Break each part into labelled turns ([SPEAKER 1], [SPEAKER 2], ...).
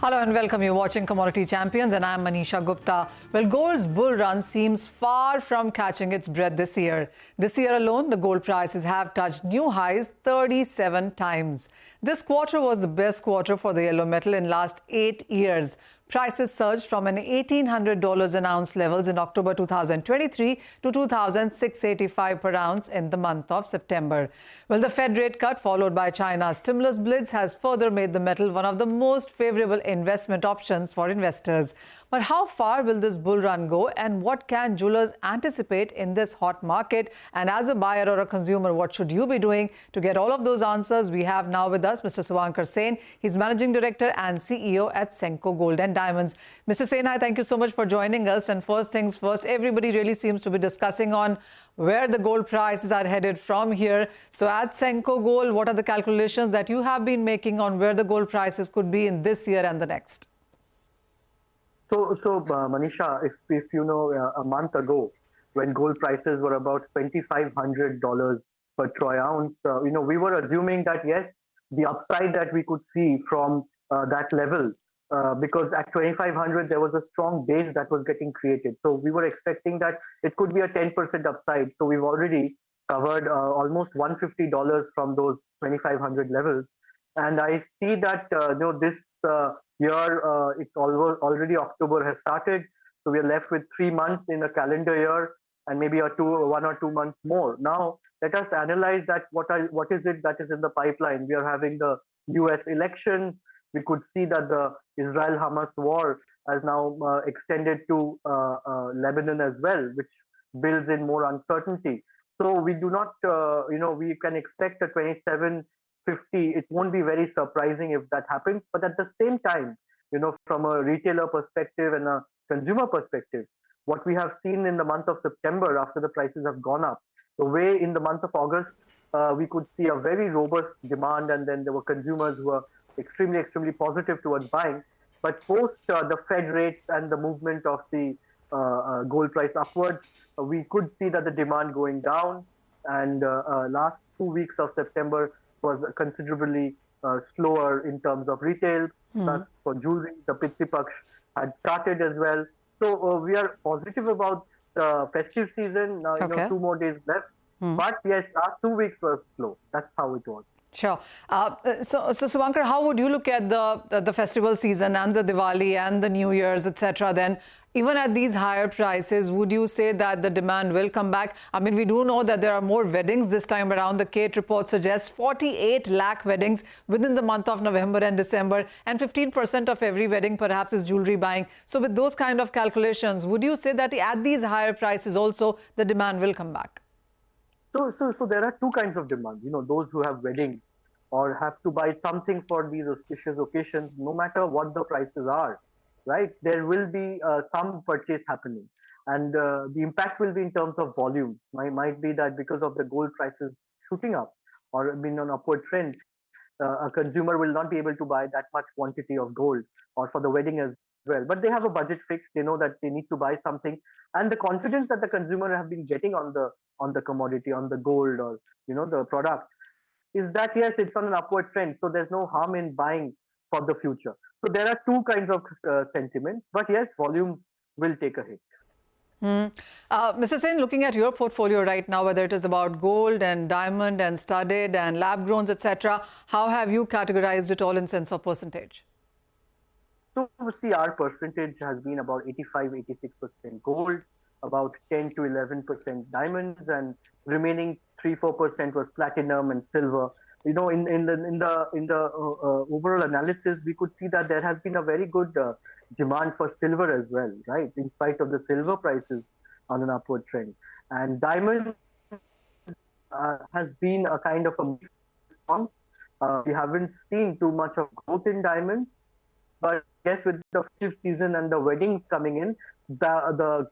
[SPEAKER 1] Hello and welcome. You're watching Commodity Champions and I'm Manisha Gupta. Well, gold's bull run seems far from catching its breath this year. This year alone, the gold prices have touched new highs 37 times. This quarter was the best quarter for the yellow metal in last 8 years. Prices surged from an $1,800 an ounce levels in October 2023 to $2,685 per ounce in the month of September. Well, the Fed rate cut followed by China's stimulus blitz has further made the metal one of the most favorable investment options for investors. But how far will this bull run go and what can jewelers anticipate in this hot market? And as a buyer or a consumer, what should you be doing? To get all of those answers, we have now with us Mr. Suvankar Sen. He's Managing Director and CEO at Senco Gold and Diamonds. Mr. Sen, hi, thank you so much for joining us. And first things first, everybody really seems to be discussing on where the gold prices are headed from here. So at Senco Gold, what are the calculations that you have been making on where the gold prices could be in this year and the next?
[SPEAKER 2] Manisha, if you know, a month ago, when gold prices were about $2,500 per troy ounce, we were assuming that yes, the upside that we could see from that level, because at 2,500 there was a strong base that was getting created. So we were expecting that it could be a 10% upside. So we've already covered almost $150 from those 2,500 levels, and I see that this year, it's already October has started, so we are left with 3 months in a calendar year and maybe 1 or 2 months more. Now let us analyze that what is it that is in the pipeline. We are having the US elections. We could see that the Israel-Hamas war has now extended to Lebanon as well, which builds in more uncertainty. So we do not, we can expect a 2750. It won't be very surprising if that happens. But at the same time, from a retailer perspective and a consumer perspective, what we have seen in the month of September after the prices have gone up, the way in the month of August, we could see a very robust demand, and then there were consumers who were extremely positive towards buying. But post the Fed rates and the movement of the gold price upwards, we could see that the demand going down, and last 2 weeks of September was considerably slower in terms of retail. Plus for jewelry, the Pitsi Paksh had started as well. So we are positive about the festive season. Now, 2 more days left. But yes, last 2 weeks were slow. That's how it was.
[SPEAKER 1] Sure. So Suvankar, how would you look at the festival season and the Diwali and the New Year's, etc. then? Even at these higher prices, would you say that the demand will come back? I mean, we do know that there are more weddings this time around. The Kate report suggests 48 lakh weddings within the month of November and December, and 15% of every wedding perhaps is jewelry buying. So with those kind of calculations, would you say that at these higher prices also the demand will come back?
[SPEAKER 2] So there are 2 kinds of demand. Those who have weddings or have to buy something for these auspicious occasions, no matter what the prices are, right? There will be some purchase happening, and the impact will be in terms of volume. Might be that because of the gold prices shooting up or being on upward trend, a consumer will not be able to buy that much quantity of gold or for the wedding as well. But they have a budget fixed. They know that they need to buy something, and the confidence that the consumer have been getting on the commodity, on the gold, or the product, is that yes, it's on an upward trend. So there's no harm in buying for the future. So there are 2 kinds of sentiments, but yes, volume will take a hit.
[SPEAKER 1] Mr. Sen, looking at your portfolio right now, whether it is about gold and diamond and studded and lab growns, etc., how have you categorized it all in sense of percentage?
[SPEAKER 2] So see, our percentage has been about 85-86% gold, about 10 to 11% diamonds, and remaining 3-4% was platinum and silver. In the overall analysis, we could see that there has been a very good demand for silver as well, right? In spite of the silver prices on an upward trend, and diamond has been a kind of a mixed response. We haven't seen too much of growth in diamonds, but yes, with the festive season and the weddings coming in, the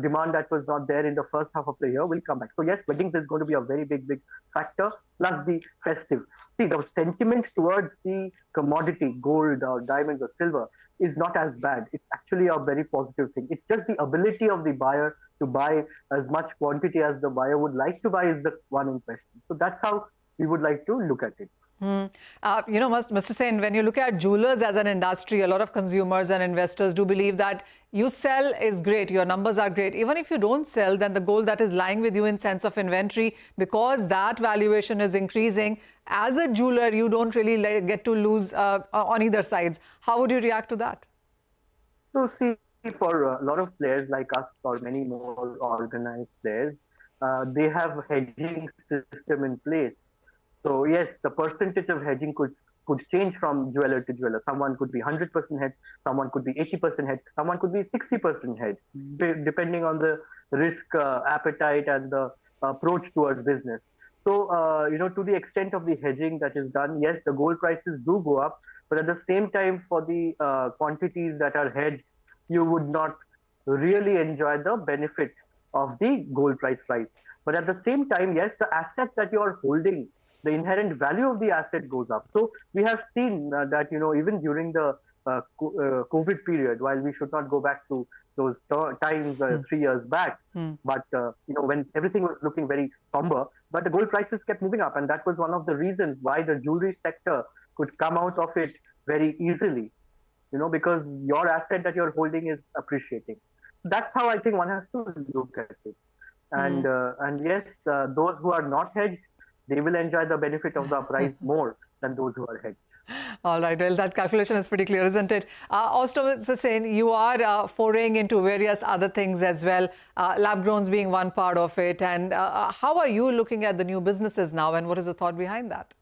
[SPEAKER 2] demand that was not there in the first half of the year will come back. So yes, weddings is going to be a very big factor, plus the festive. See, the sentiment towards the commodity, gold or diamonds or silver, is not as bad. It's actually a very positive thing. It's just the ability of the buyer to buy as much quantity as the buyer would like to buy is the one in question. So that's how we would like to look at it.
[SPEAKER 1] Mr. Sen, when you look at jewelers as an industry, a lot of consumers and investors do believe that you sell is great, your numbers are great. Even if you don't sell, then the gold that is lying with you in sense of inventory, because that valuation is increasing, as a jeweler, you don't really get to lose on either sides. How would you react to that?
[SPEAKER 2] So see, for a lot of players like us or many more organized players, they have hedging system in place. So yes, the percentage of hedging could change from jeweler to jeweler. Someone could be 100% hedged, someone could be 80% hedged, someone could be 60% hedged, depending on the risk appetite and the approach towards business. So to the extent of the hedging that is done, yes, the gold prices do go up, but at the same time, for the quantities that are hedged, you would not really enjoy the benefit of the gold price rise. But at the same time, yes, the assets that you are holding, the inherent value of the asset goes up. So we have seen that, even during the COVID period, while we should not go back to those times 3 years back, but, when everything was looking very somber, but the gold prices kept moving up. And that was one of the reasons why the jewelry sector could come out of it very easily, because your asset that you're holding is appreciating. That's how I think one has to look at it. And yes, those who are not hedged, they will enjoy the benefit of the price more than those who are hedged.
[SPEAKER 1] All right. Well, that calculation is pretty clear, isn't it? Also, Mr. Sen, you are foraying into various other things as well, lab-growns being one part of it. And how are you looking at the new businesses now, and what is the thought behind that?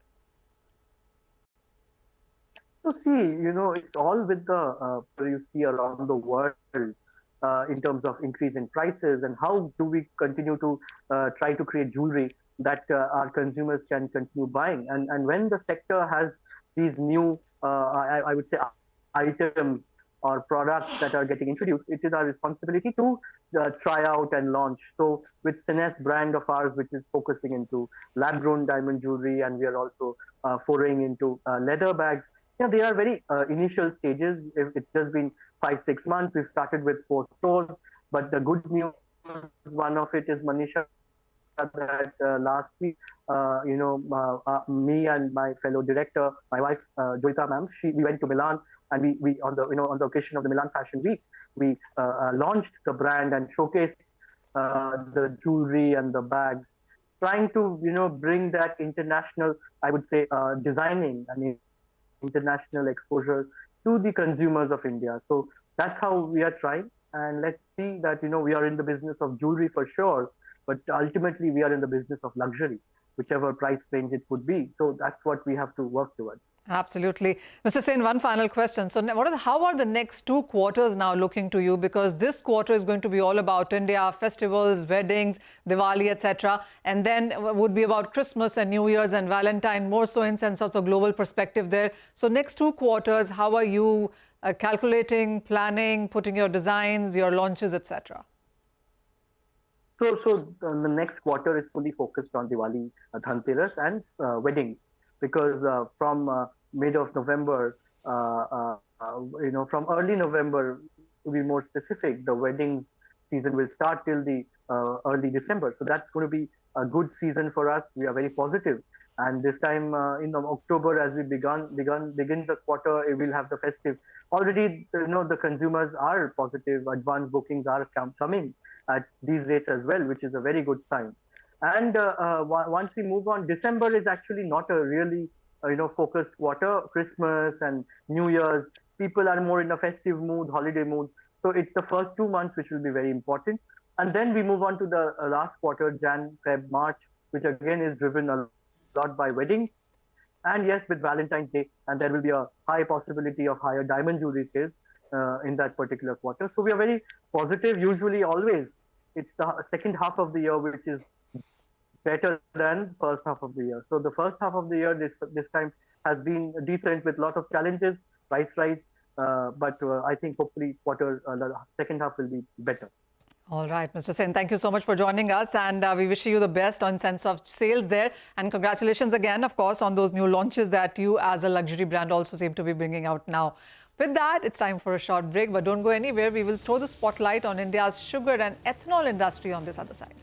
[SPEAKER 2] So see, it's all with the you see around the world in terms of increase in prices, and how do we continue to try to create jewelry that our consumers can continue buying. And when the sector has these new, I would say, items or products that are getting introduced, it is our responsibility to try out and launch. So with Senco brand of ours, which is focusing into lab-grown diamond jewelry, and we are also foraying into leather bags. Yeah, they are very initial stages. It's just been 5-6 months. We've started with 4 stores, but the good news, one of it is Manisha, that last week, me and my fellow director, my wife, Joita ma'am, we went to Milan, and we on the occasion of the Milan Fashion Week, we launched the brand and showcased the jewelry and the bags, trying to bring that international, I would say, designing and international exposure to the consumers of India. So that's how we are trying, and let's see that we are in the business of jewelry for sure, but ultimately we are in the business of luxury, whichever price range it would be. So that's what we have to work towards.
[SPEAKER 1] Absolutely. Mr. Sen, one final question. So how are the next 2 quarters now looking to you? Because this quarter is going to be all about India, festivals, weddings, Diwali, etc. And then would be about Christmas and New Year's and Valentine, more so in sense of the global perspective there. So next 2 quarters, how are you calculating, planning, putting your designs, your launches, etc.?
[SPEAKER 2] So the next quarter is fully focused on Diwali, Dhanteras, and weddings, because from mid of November, from early November, to be more specific, the wedding season will start till the early December. So that's going to be a good season for us. We are very positive. And this time in October, as we begin the quarter, we'll have the festive. Already, the consumers are positive. Advanced bookings are coming at these rates as well, which is a very good sign. And once we move on, December is actually not a really focused quarter. Christmas and New Year's, people are more in a festive mood, holiday mood. So it's the first 2 months which will be very important. And then we move on to the last quarter, Jan, Feb, March, which again is driven a lot by weddings. And yes, with Valentine's Day, and there will be a high possibility of higher diamond jewelry sales in that particular quarter. So we are very positive. Usually, always, it's the second half of the year which is better than first half of the year. So the first half of the year this time has been decent with a lot of challenges, price rise, but I think hopefully the second half will be better.
[SPEAKER 1] All right, Mr. Sen, thank you so much for joining us, and we wish you the best on sense of sales there. And congratulations again, of course, on those new launches that you as a luxury brand also seem to be bringing out now. With that, it's time for a short break, but don't go anywhere. We will throw the spotlight on India's sugar and ethanol industry on this other side.